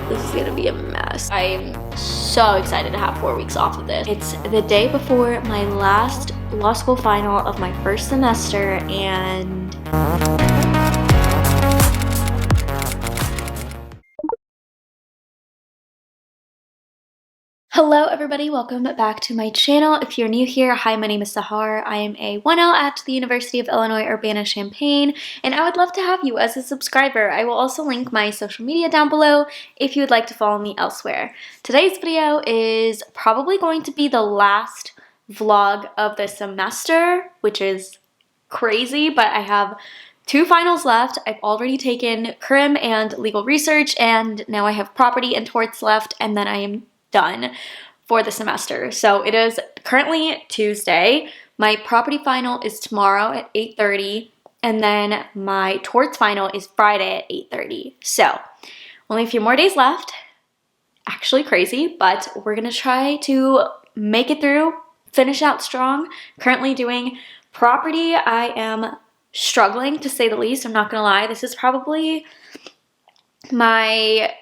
This is gonna be a mess. I'm so excited to have 4 weeks off of this. It's the day before my last law school final of my first semester, and hello everybody, welcome back to my channel. If you're new here, hi, my name is Sahar. I am a 1L at the University of Illinois Urbana, Champaign, and I would love to have you as a subscriber. I will also link my social media down below if you would like to follow me elsewhere. Today's video is probably going to be the last vlog of the semester, which is crazy, but I have 2 finals left. I've already taken crim and legal research, and now I have property and torts left, and then I am done for the semester. So it is currently Tuesday. My property final is tomorrow at 8:30, and then my torts final is Friday at 8:30. So only a few more days left. Actually crazy, but we're gonna try to make it through, finish out strong. Currently doing property. I am struggling, to say the least. I'm not gonna lie. This is probably my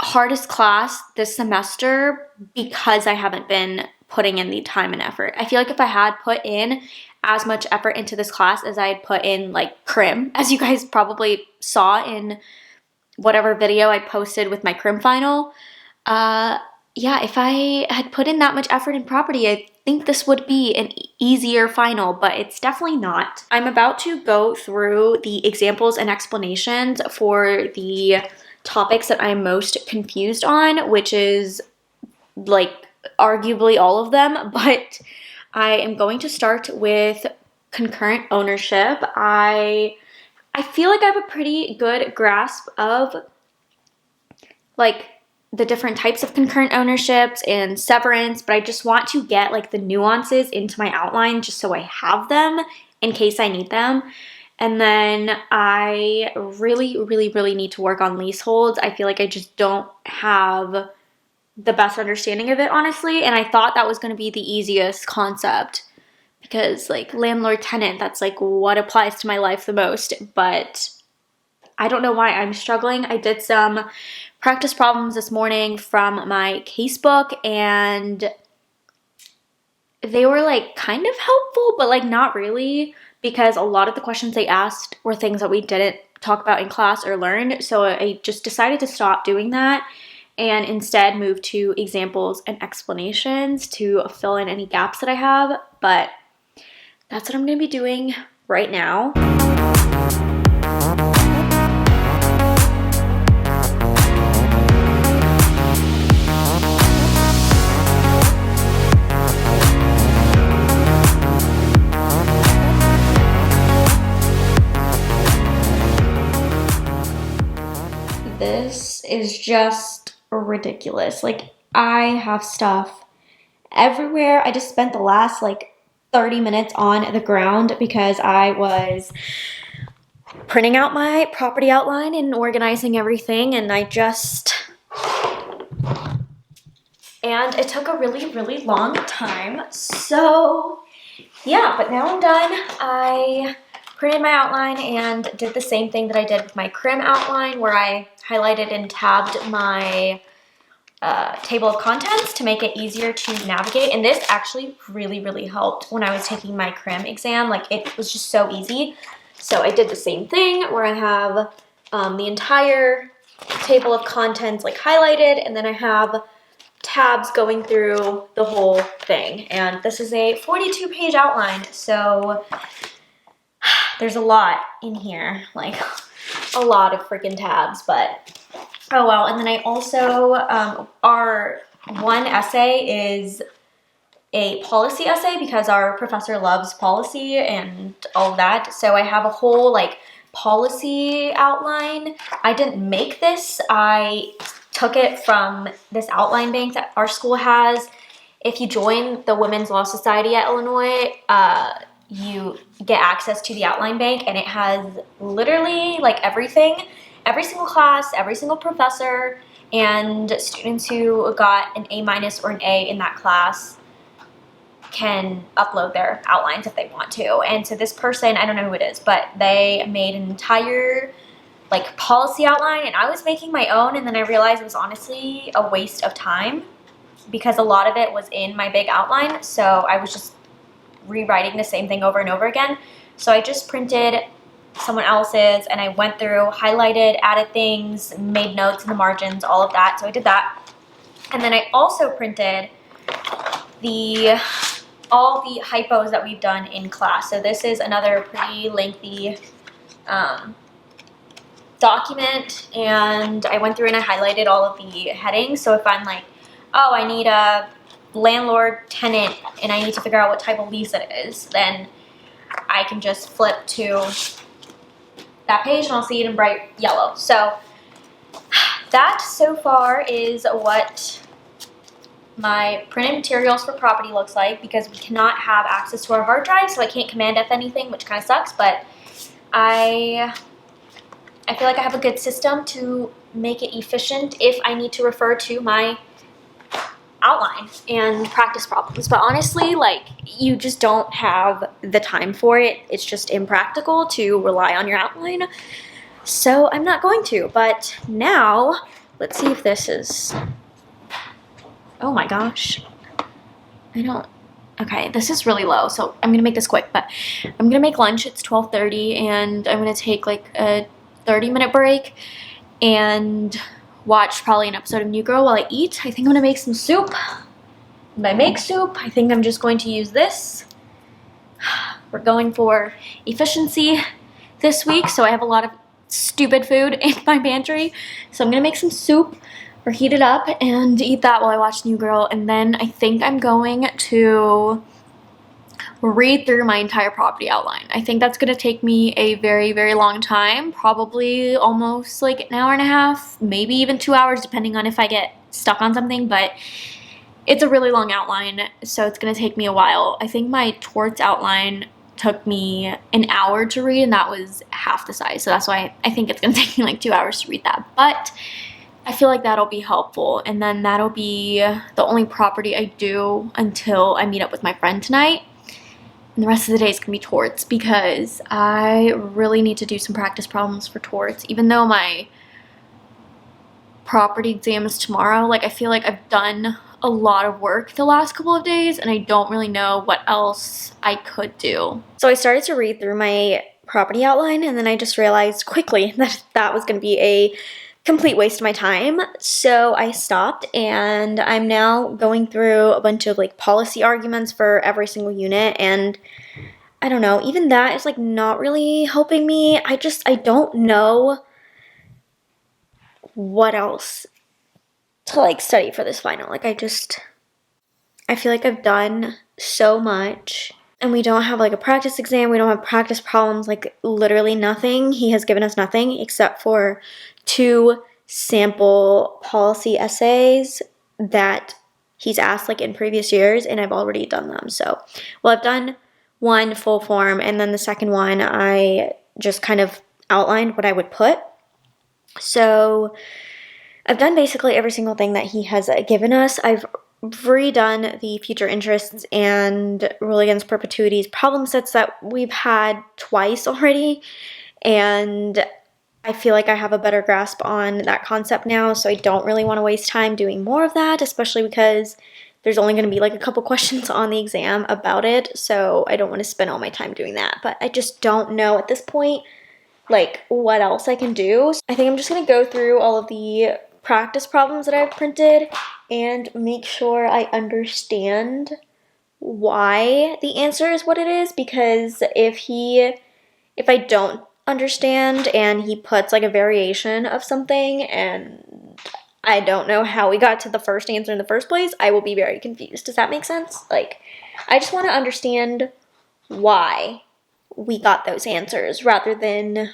hardest class this semester because I haven't been putting in the time and effort. I feel like if I had put in as much effort into this class as I had put in like crim, as you guys probably saw in whatever video I posted with my crim final, yeah, if I had put in that much effort in property, I think this would be an easier final, but it's definitely not. I'm about to go through the examples and explanations for the topics that I'm most confused on, which is like arguably all of them, but I am going to start with concurrent ownership. I feel like I have a pretty good grasp of like the different types of concurrent ownerships and severance, but I just want to get like the nuances into my outline just so I have them in case I need them. And then I really need to work on leaseholds. I feel like I just don't have the best understanding of it, honestly. And I thought that was going to be the easiest concept because like landlord-tenant, that's like what applies to my life the most. But I don't know why I'm struggling. I did some practice problems this morning from my casebook, and they were like kind of helpful, but like not really, because a lot of the questions they asked were things that we didn't talk about in class or learn. So I just decided to stop doing that and instead move to examples and explanations to fill in any gaps that I have. But that's what I'm going to be doing right now. This is just ridiculous. Like, I have stuff everywhere. I just spent the last like 30 minutes on the ground because I was printing out my property outline and organizing everything, and it took a really long time. So yeah, but now I'm done. I printed my outline and did the same thing that I did with my crim outline, where I highlighted and tabbed my table of contents to make it easier to navigate. And this actually really helped when I was taking my crim exam. Like, it was just so easy. So I did the same thing where I have the entire table of contents like highlighted, and then I have tabs going through the whole thing. And this is a 42-page outline, so there's a lot in here, like a lot of freaking tabs, but oh well. And then I also, our one essay is a policy essay because our professor loves policy and all of that. So I have a whole like policy outline. I didn't make this. I took it from this outline bank that our school has. If you join the Women's Law Society at Illinois, you get access to the outline bank, and it has literally like everything, every single class, every single professor, and students who got an A- or an A in that class can upload their outlines if they want to. And so this person, I don't know who it is, but they made an entire like policy outline, and I was making my own, and then I realized it was honestly a waste of time because a lot of it was in my big outline, so I was just rewriting the same thing over and over again. So I just printed someone else's, and I went through, highlighted, added things, made notes in the margins, all of that. So I did that. And then I also printed all the hypos that we've done in class. So this is another pretty lengthy document, and I went through and I highlighted all of the headings. So if I'm like, oh, I need a landlord tenant and I need to figure out what type of lease it is, then I can just flip to that page and I'll see it in bright yellow. So that so far is what my printed materials for property looks like, because we cannot have access to our hard drive, so I can't command F anything, which kind of sucks, but I feel like I have a good system to make it efficient if I need to refer to my outline and practice problems. But honestly, like, you just don't have the time for it. It's just impractical to rely on your outline. So I'm not going to. But now, let's see if this is... Oh my gosh. Okay, this is really low, so I'm gonna make this quick, but I'm gonna make lunch. It's 12:30, and I'm gonna take like a 30-minute break and watch probably an episode of New Girl while I eat. I think I'm gonna make some soup. When I make soup, I think I'm just going to use this. We're going for efficiency this week, so I have a lot of stupid food in my pantry. So I'm gonna make some soup or heat it up and eat that while I watch New Girl, and then I think I'm going to read through my entire property outline. I think that's gonna take me a very, very long time, probably almost like an hour and a half, maybe even 2 hours, depending on if I get stuck on something, but it's a really long outline, so it's gonna take me a while. I think my torts outline took me an hour to read, and that was half the size, so that's why I think it's gonna take me like 2 hours to read that, but I feel like that'll be helpful, and then that'll be the only property I do until I meet up with my friend tonight. And the rest of the day is gonna be torts, because I really need to do some practice problems for torts. Even though my property exam is tomorrow, like, I feel like I've done a lot of work the last couple of days, and I don't really know what else I could do. So I started to read through my property outline, and then I just realized quickly that that was gonna be a complete waste of my time. So I stopped, and I'm now going through a bunch of like policy arguments for every single unit, and I don't know, even that is like not really helping me. I don't know what else to like study for this final. Like, I feel like I've done so much, and we don't have like a practice exam, we don't have practice problems, like literally nothing. He has given us nothing except for 2 sample policy essays that he's asked like in previous years, and I've already done them. So, well, I've done one full form, and then the second one I just kind of outlined what I would put. So I've done basically every single thing that he has given us. I've redone the future interests and rule against perpetuities problem sets that we've had twice already, and I feel like I have a better grasp on that concept now, so I don't really want to waste time doing more of that, especially because there's only going to be like a couple questions on the exam about it, so I don't want to spend all my time doing that. But I just don't know at this point, like, what else I can do. So I think I'm just going to go through all of the practice problems that I've printed and make sure I understand why the answer is what it is, because if I don't understand and he puts like a variation of something and I don't know how we got to the first answer in the first place, I will be very confused. Does that make sense? Like, I just want to understand why we got those answers rather than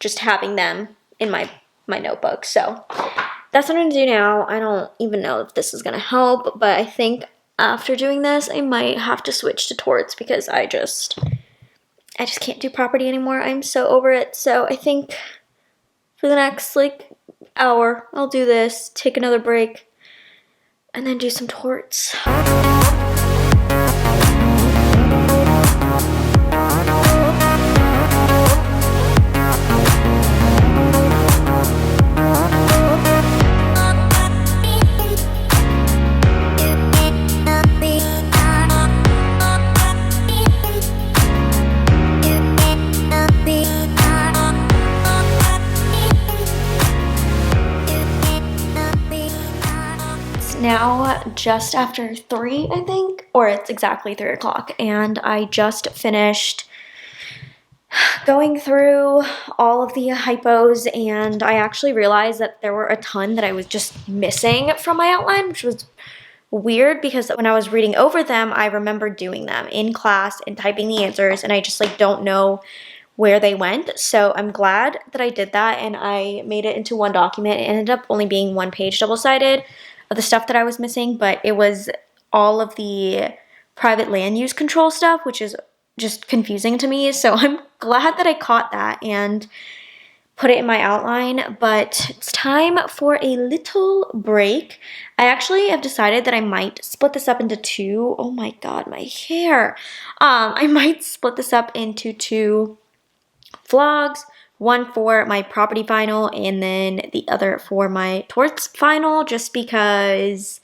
just having them in my notebook. So that's what I'm gonna do now. I don't even know if this is gonna help, but I think after doing this I might have to switch to torts, because I just can't do property anymore. I'm so over it. So I think for the next like hour, I'll do this, take another break, and then do some torts. now just after 3, I think, or it's exactly 3 o'clock, and I just finished going through all of the hypos, and I actually realized that there were a ton that I was just missing from my outline, which was weird because when I was reading over them, I remember doing them in class and typing the answers, and I just like don't know where they went. So I'm glad that I did that and I made it into one document. It ended up only being 1 page double-sided of the stuff that I was missing, but it was all of the private land use control stuff, which is just confusing to me. So I'm glad that I caught that and put it in my outline, but it's time for a little break. I actually have decided that I might split this up into 2. Oh my god, my hair. I might split this up into 2 vlogs, one for my property final and then the other for my torts final, just because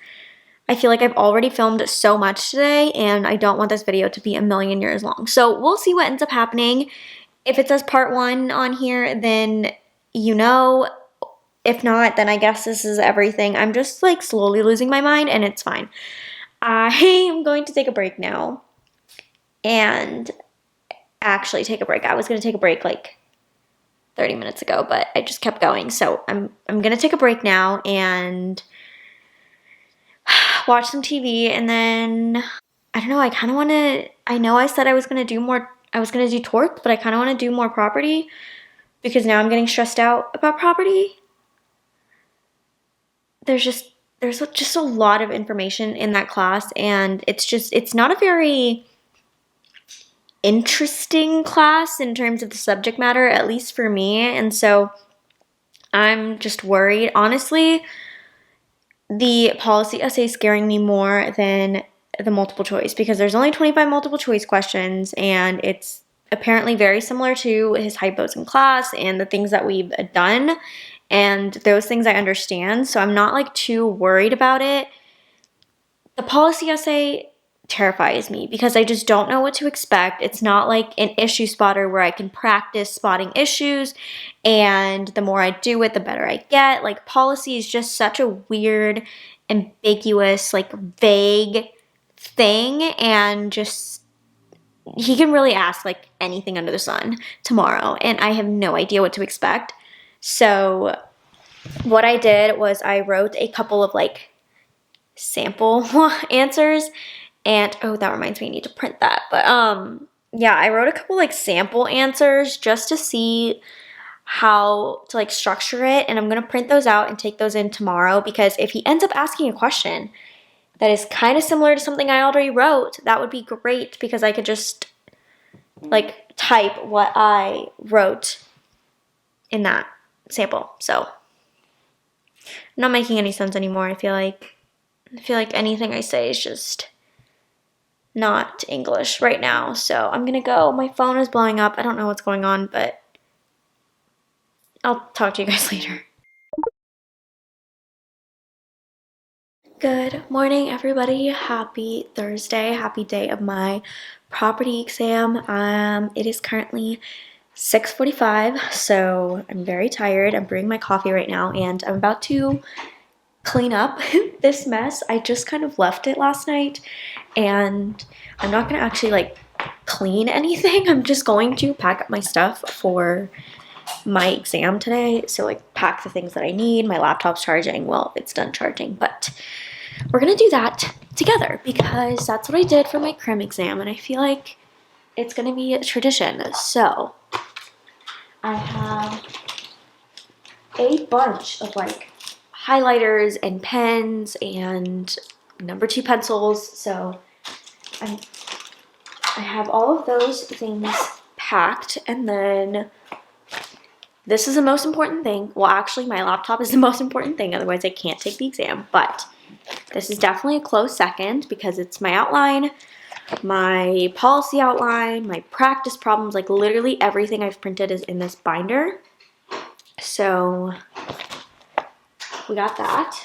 I feel like I've already filmed so much today and I don't want this video to be a million years long. So we'll see what ends up happening. If it says part 1 on here, then you know. If not, then I guess this is everything. I'm just like slowly losing my mind and it's fine. I am going to take a break now and actually take a break. I was going to take a break like 30 minutes ago, but I just kept going. So I'm going to take a break now and watch some TV, and then I don't know, I kind of want to, I know I said I was going to do more, I was going to do torts, but I kind of want to do more property because now I'm getting stressed out about property. There's just a lot of information in that class, and it's not a very interesting class in terms of the subject matter, at least for me, and so I'm just worried. Honestly, the policy essay is scaring me more than the multiple choice because there's only 25 multiple choice questions, and it's apparently very similar to his hypos in class and the things that we've done, and those things I understand, so I'm not like too worried about it. The policy essay terrifies me because I just don't know what to expect. It's not like an issue spotter where I can practice spotting issues, and the more I do it, the better I get. Like, policy is just such a weird, ambiguous, like vague thing, and just he can really ask like anything under the sun tomorrow, and I have no idea what to expect. So what I did was I wrote a couple of like sample answers, and oh, that reminds me, I need to print that. But yeah, I wrote a couple like sample answers just to see how to like structure it, and I'm gonna print those out and take those in tomorrow, because if he ends up asking a question that is kind of similar to something I already wrote, that would be great because I could just like type what I wrote in that sample. So I'm not making any sense anymore. I feel like anything I say is just not English right now. So I'm gonna go. My phone is blowing up. I don't know what's going on, but I'll talk to you guys later. Good morning, everybody. Happy Thursday. Happy day of my property exam. It is currently 6:45, so I'm very tired. I'm brewing my coffee right now, and I'm about to clean up this mess. I just kind of left it last night, and I'm not gonna actually like clean anything. I'm just going to pack up my stuff for my exam today. So like pack the things that I need. My laptop's charging. Well, it's done charging, but we're gonna do that together because that's what I did for my crim exam, and I feel like it's gonna be a tradition. So I have a bunch of like highlighters and pens and number 2 pencils. So I have all of those things packed, and then this is the most important thing. Well, actually, my laptop is the most important thing. Otherwise, I can't take the exam. But this is definitely a close second because it's my outline, my policy outline, my practice problems. Like literally everything I've printed is in this binder. So we got that.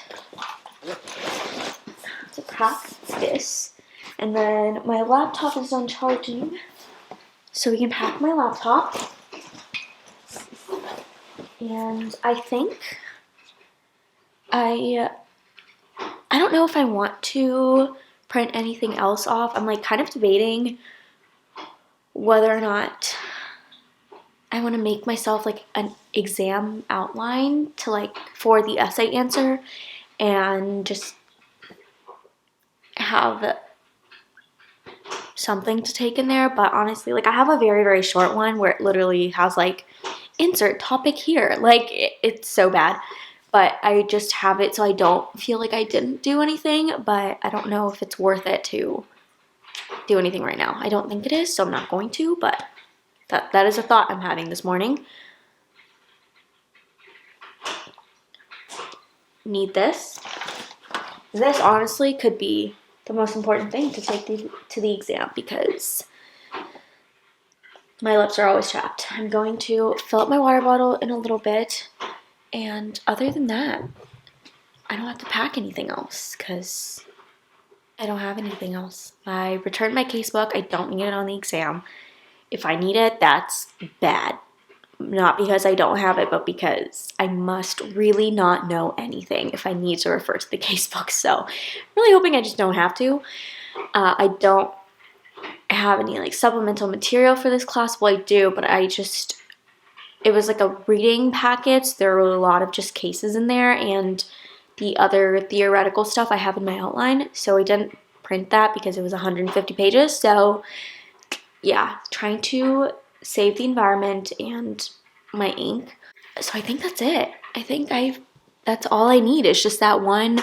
To pack this. And then my laptop is done charging. So we can pack my laptop. And I think I don't know if I want to print anything else off. I'm like kind of debating whether or not I want to make myself like an exam outline to like for the essay answer and just have something to take in there. But honestly, like I have a very, very short one where it literally has like insert topic here. Like it's so bad. But I just have it so I don't feel like I didn't do anything. But I don't know if it's worth it to do anything right now. I don't think it is, so I'm not going to. But that is a thought I'm having this morning. Need this. This honestly could be the most important thing to take to the exam because my lips are always chapped. I'm going to fill up my water bottle in a little bit. And other than that, I don't have to pack anything else because I don't have anything else. I returned my casebook. I don't need it on the exam. If I need it, that's bad. Not because I don't have it, but because I must really not know anything if I need to refer to the casebook. So I'm really hoping I just don't have to. I don't have any like supplemental material for this class. Well, I do, but it was like a reading packet. There were a lot of just cases in there and the other theoretical stuff I have in my outline. So I didn't print that because it was 150 pages. So yeah, trying to save the environment and my ink. So I think that's it. I think that's all I need is just that one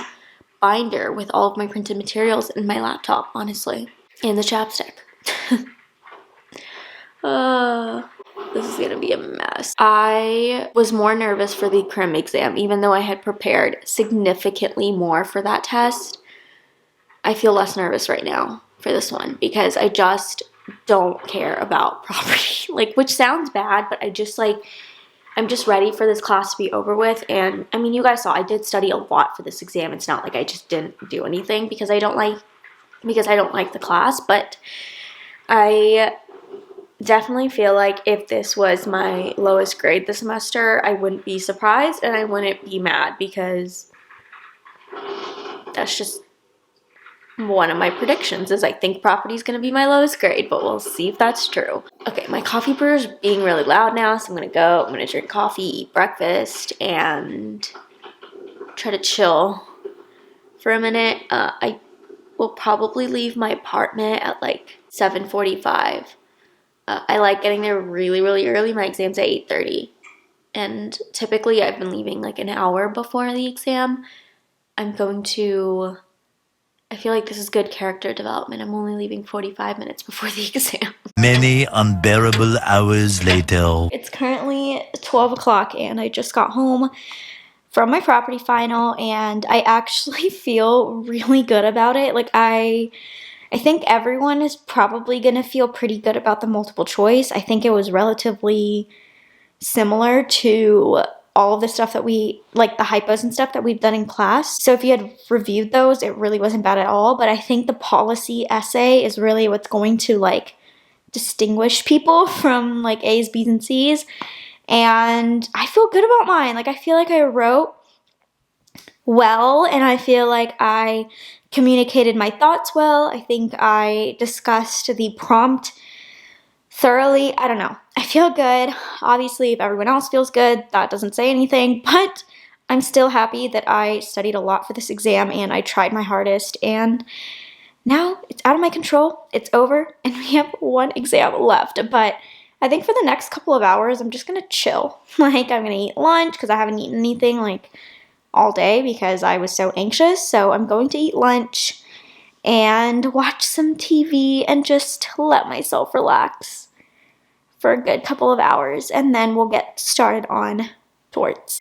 binder with all of my printed materials in my laptop, honestly. And the chapstick. This is gonna be a mess. I was more nervous for the crim exam, even though I had prepared significantly more for that test. I feel less nervous right now for this one because I just don't care about property. Like, which sounds bad, but I'm just ready for this class to be over with. And I mean, you guys saw I did study a lot for this exam. It's not like I just didn't do anything because I don't like the class, but I definitely feel like if this was my lowest grade this semester, I wouldn't be surprised and I wouldn't be mad because that's just one of my predictions is I think property is going to be my lowest grade, but we'll see if that's true. Okay, my coffee brewer is being really loud now, so I'm going to drink coffee, eat breakfast, and try to chill for a minute. I will probably leave my apartment at like 7:45. I like getting there really, really early. My exam's at 8:30. And typically I've been leaving like an hour before the exam. I feel like this is good character development. I'm only leaving 45 minutes before the exam. Many unbearable hours later. It's currently 12 o'clock and I just got home from my property final and I actually feel really good about it. Like I think everyone is probably going to feel pretty good about the multiple choice. I think it was relatively similar to all of the stuff that like the hypos and stuff that we've done in class. So if you had reviewed those, it really wasn't bad at all. But I think the policy essay is really what's going to like distinguish people from like A's, B's, and C's. And I feel good about mine. Like I feel like I wrote well and I feel like I communicated my thoughts well. I think I discussed the prompt thoroughly. I don't know. I feel good. Obviously, if everyone else feels good, that doesn't say anything, but I'm still happy that I studied a lot for this exam and I tried my hardest and now it's out of my control. It's over and we have one exam left, but I think for the next couple of hours, I'm just going to chill. Like I'm going to eat lunch because I haven't eaten anything like all day because I was so anxious. So I'm going to eat lunch and watch some TV and just let myself relax for a good couple of hours, and then we'll get started on torts.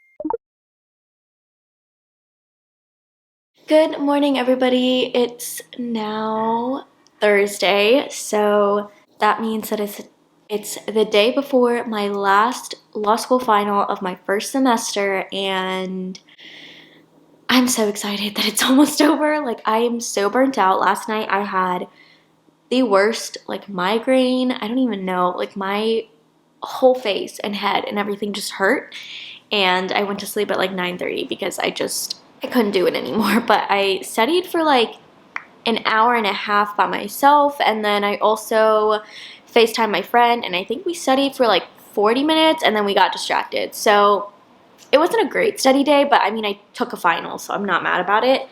Good morning, everybody. It's now Thursday, so that means that it's the day before my last law school final of my first semester, and I'm so excited that it's almost over. Like, I am so burnt out. Last night I had the worst, like, migraine. I don't even know. Like, my whole face and head and everything just hurt. And I went to sleep at like 9:30 because I I couldn't do it anymore, but I studied for like an hour and a half by myself, and then I also FaceTimed my friend, and I think we studied for like 40 minutes, and then we got distracted. So it wasn't a great study day, but I mean, I took a final, so I'm not mad about it.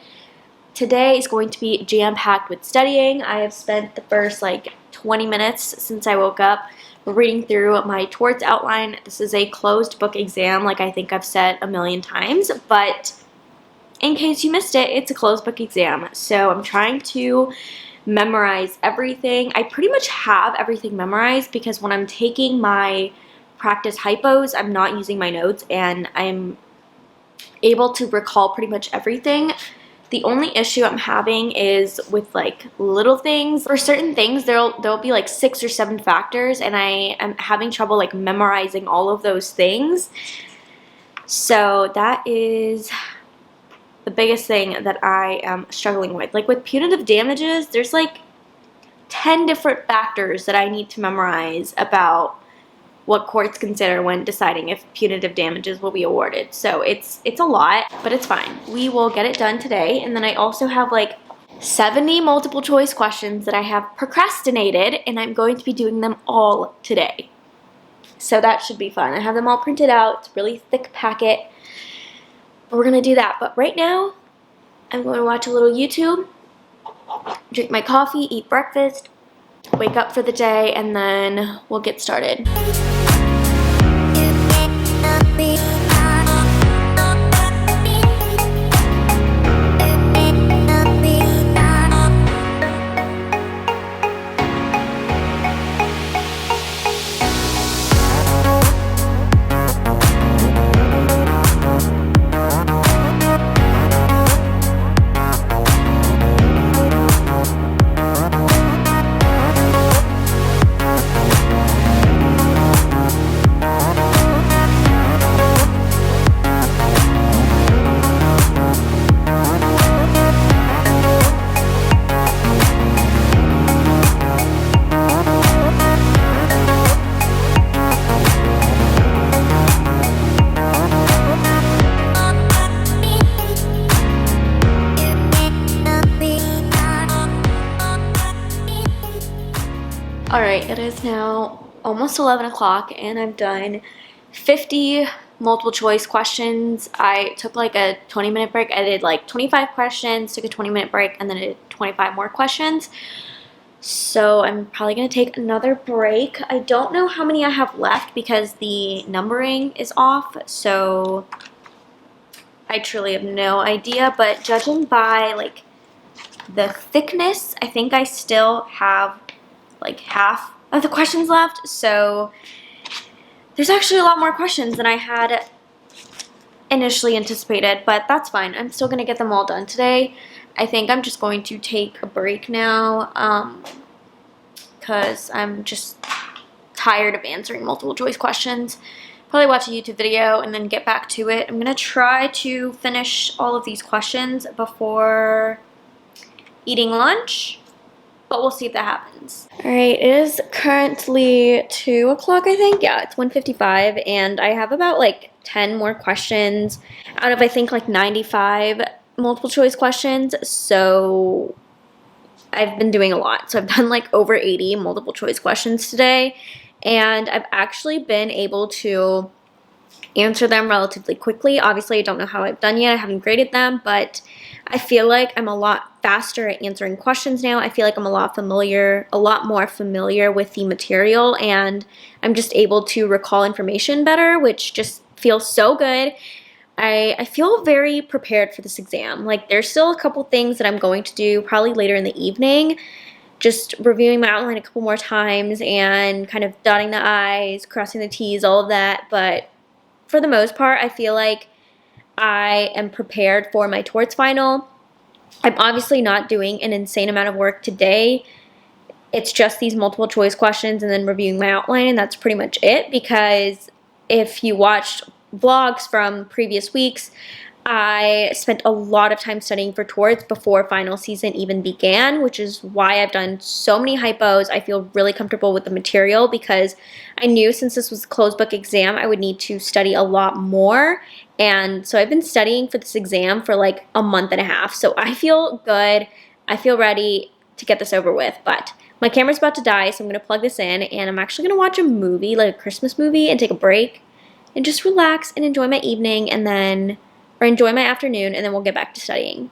Today is going to be jam-packed with studying. I have spent the first like 20 minutes since I woke up reading through my torts outline. This is a closed book exam, like I think I've said a million times, but in case you missed it, it's a closed book exam. So I'm trying to memorize everything. I pretty much have everything memorized because when I'm taking my practice hypos, I'm not using my notes and I'm able to recall pretty much everything. The only issue I'm having is with like little things. For certain things, there'll be like 6 or 7 factors, and I am having trouble like memorizing all of those things. So that is the biggest thing that I am struggling with. Like with punitive damages, there's like 10 different factors that I need to memorize about what courts consider when deciding if punitive damages will be awarded. So it's a lot, but it's fine. We will get it done today. And then I also have like 70 multiple choice questions that I have procrastinated, and I'm going to be doing them all today. So that should be fun. I have them all printed out. It's a really thick packet. But we're gonna do that. But right now, I'm going to watch a little YouTube, drink my coffee, eat breakfast, wake up for the day, and then we'll get started. Alright, it is now almost 11 o'clock and I've done 50 multiple choice questions. I took like a 20-minute break. I did like 25 questions, took a 20-minute break, and then I did 25 more questions. So I'm probably going to take another break. I don't know how many I have left because the numbering is off, so I truly have no idea, but judging by like the thickness, I think I still have like half of the questions left, so there's actually a lot more questions than I had initially anticipated, but that's fine. I'm still gonna get them all done today. I think I'm just going to take a break now because I'm just tired of answering multiple choice questions. Probably watch a YouTube video and then get back to it. I'm gonna try to finish all of these questions before eating lunch, but we'll see if that happens. All right, it is currently 2 o'clock, I think. Yeah, it's 1:55, and I have about like 10 more questions out of I think like 95 multiple choice questions. So I've been doing a lot. So I've done like over 80 multiple choice questions today, and I've actually been able to answer them relatively quickly. Obviously, I don't know how I've done yet. I haven't graded them, but I feel like I'm a lot faster at answering questions now. I feel like I'm a lot more familiar with the material, and I'm just able to recall information better, which just feels so good. I feel very prepared for this exam. Like, there's still a couple things that I'm going to do probably later in the evening, just reviewing my outline a couple more times and kind of dotting the I's, crossing the T's, all of that, but for the most part, I feel like I am prepared for my torts final. I'm obviously not doing an insane amount of work today. It's just these multiple choice questions and then reviewing my outline, and that's pretty much it, because if you watched vlogs from previous weeks, I spent a lot of time studying for torts before final season even began, which is why I've done so many hypos. I feel really comfortable with the material because I knew since this was a closed book exam, I would need to study a lot more. And so I've been studying for this exam for like a month and a half. So I feel good. I feel ready to get this over with. But my camera's about to die, so I'm going to plug this in. And I'm actually going to watch a movie, like a Christmas movie, and take a break and just relax and enjoy my evening and then or enjoy my afternoon, and then we'll get back to studying.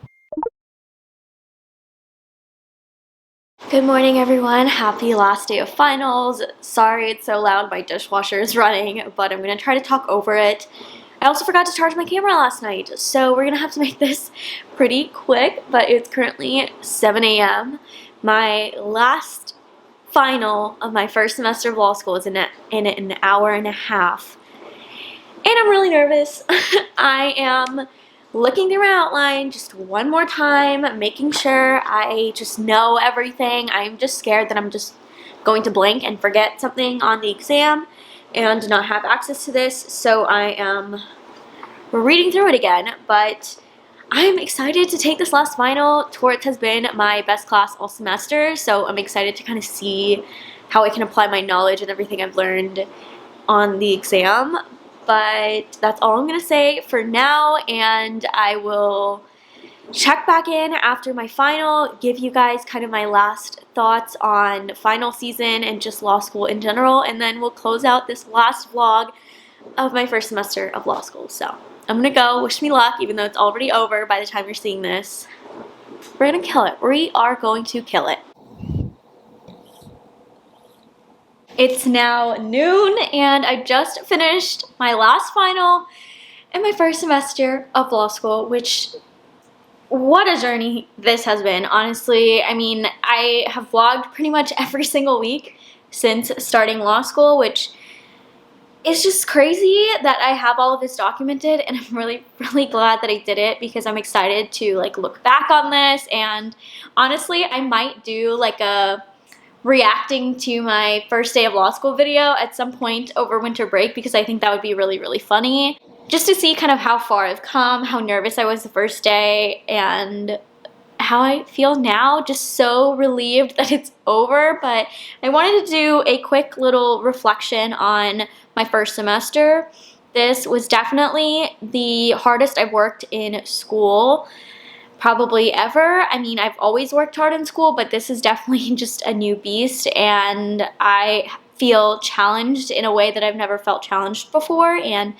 Good morning, everyone. Happy last day of finals. Sorry it's so loud, my dishwasher is running, but I'm gonna try to talk over it. I also forgot to charge my camera last night, so we're gonna have to make this pretty quick, but it's currently 7 a.m. My last final of my first semester of law school is in an hour and a half. And I'm really nervous. I am looking through my outline just one more time, making sure I just know everything. I'm just scared that I'm just going to blank and forget something on the exam and not have access to this. So I am reading through it again, but I'm excited to take this last final. Torts has been my best class all semester, so I'm excited to kind of see how I can apply my knowledge and everything I've learned on the exam. But that's all I'm gonna say for now, and I will check back in after my final, give you guys kind of my last thoughts on final season and just law school in general, and then we'll close out this last vlog of my first semester of law school. So I'm gonna go. Wish me luck, even though it's already over by the time you're seeing this. We're gonna kill it. We are going to kill it. It's now noon and I just finished my last final in my first semester of law school, which, what a journey this has been, honestly. I mean, I have vlogged pretty much every single week since starting law school, which is just crazy that I have all of this documented, and I'm really, really glad that I did it because I'm excited to like look back on this. And honestly, I might do like a reacting to my first day of law school video at some point over winter break because I think that would be really, really funny. Just to see kind of how far I've come, how nervous I was the first day, and how I feel now, just so relieved that it's over. But I wanted to do a quick little reflection on my first semester. This was definitely the hardest I've worked in school probably ever. I mean, I've always worked hard in school, but this is definitely just a new beast, and I feel challenged in a way that I've never felt challenged before, and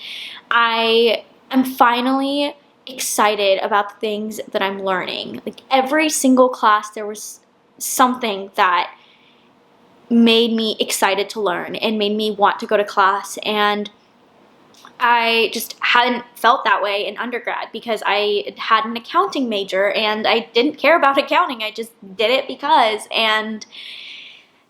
I am finally excited about the things that I'm learning. Like every single class, there was something that made me excited to learn and made me want to go to class, and I just hadn't felt that way in undergrad because I had an accounting major and I didn't care about accounting. I just did it because. And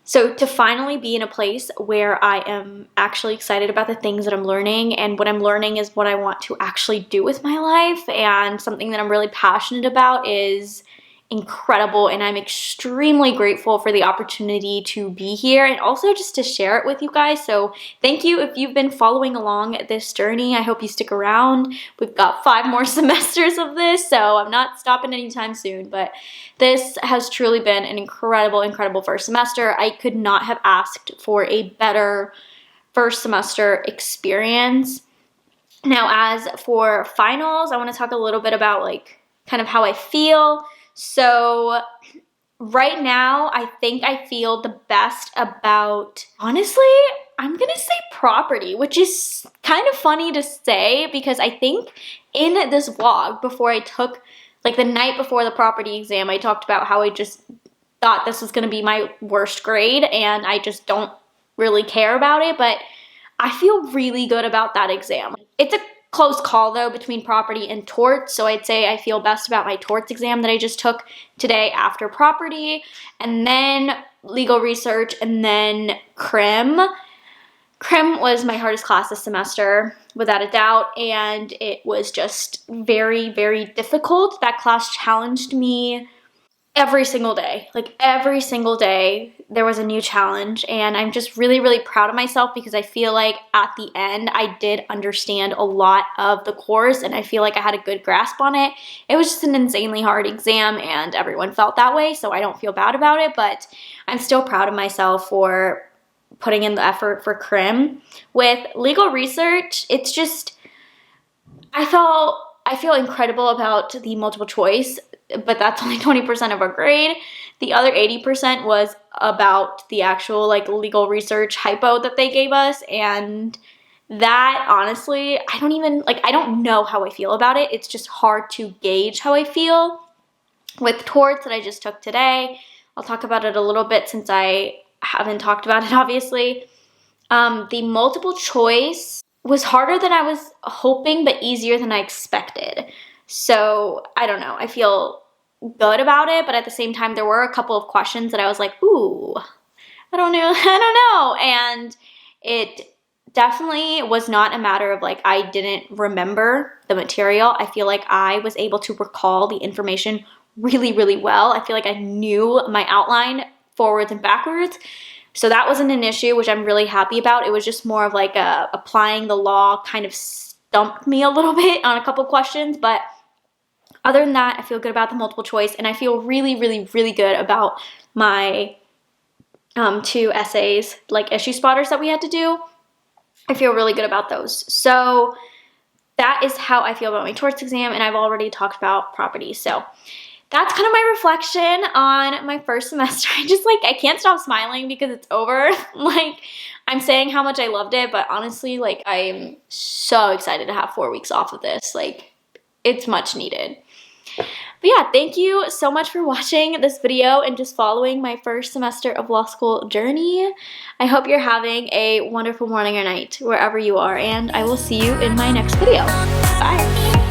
so to finally be in a place where I am actually excited about the things that I'm learning, and what I'm learning is what I want to actually do with my life, and something that I'm really passionate about, is incredible, and I'm extremely grateful for the opportunity to be here and also just to share it with you guys. So thank you if you've been following along this journey. I hope you stick around. We've got 5 more semesters of this, so I'm not stopping anytime soon, but this has truly been an incredible, incredible first semester. I could not have asked for a better first semester experience. Now, as for finals, I want to talk a little bit about like kind of how I feel. So right now, I think I feel the best about, honestly, I'm gonna say property, which is kind of funny to say because I think in this vlog before I took, like the night before the property exam, I talked about how I just thought this was gonna be my worst grade and I just don't really care about it, but I feel really good about that exam. It's a close call though between property and torts, so I'd say I feel best about my torts exam that I just took today after property, and then legal research, and then crim. Crim was my hardest class this semester, without a doubt, and it was just very, very difficult. That class challenged me every single day. Like every single day there was a new challenge, and I'm just really, really proud of myself because I feel like at the end I did understand a lot of the course and I feel like I had a good grasp on it. It was just an insanely hard exam and everyone felt that way, so I don't feel bad about it, but I'm still proud of myself for putting in the effort for crim. With legal research, it's just, I feel incredible about the multiple choice, but that's only 20% of our grade. The other 80% was about the actual like legal research hypo that they gave us, and that honestly, I don't know how I feel about it. It's just hard to gauge how I feel. With torts that I just took today, I'll talk about it a little bit since I haven't talked about it obviously. The multiple choice was harder than I was hoping, but easier than I expected. So I don't know. I feel good about it, but at the same time, there were a couple of questions that I was like, ooh, I don't know, I don't know. And it definitely was not a matter of like I didn't remember the material. I feel like I was able to recall the information really, really well. I feel like I knew my outline forwards and backwards. So that wasn't an issue, which I'm really happy about. It was just more of like applying the law kind of stumped me a little bit on a couple questions. But other than that, I feel good about the multiple choice, and I feel really, really, really good about my 2 essays, like issue spotters that we had to do. I feel really good about those. So that is how I feel about my torts exam, and I've already talked about property. So that's kind of my reflection on my first semester. I can't stop smiling because it's over. Like, I'm saying how much I loved it, but honestly, like, I'm so excited to have 4 weeks off of this. Like, it's much needed. But yeah, thank you so much for watching this video and just following my first semester of law school journey. I hope you're having a wonderful morning or night wherever you are, and I will see you in my next video. Bye!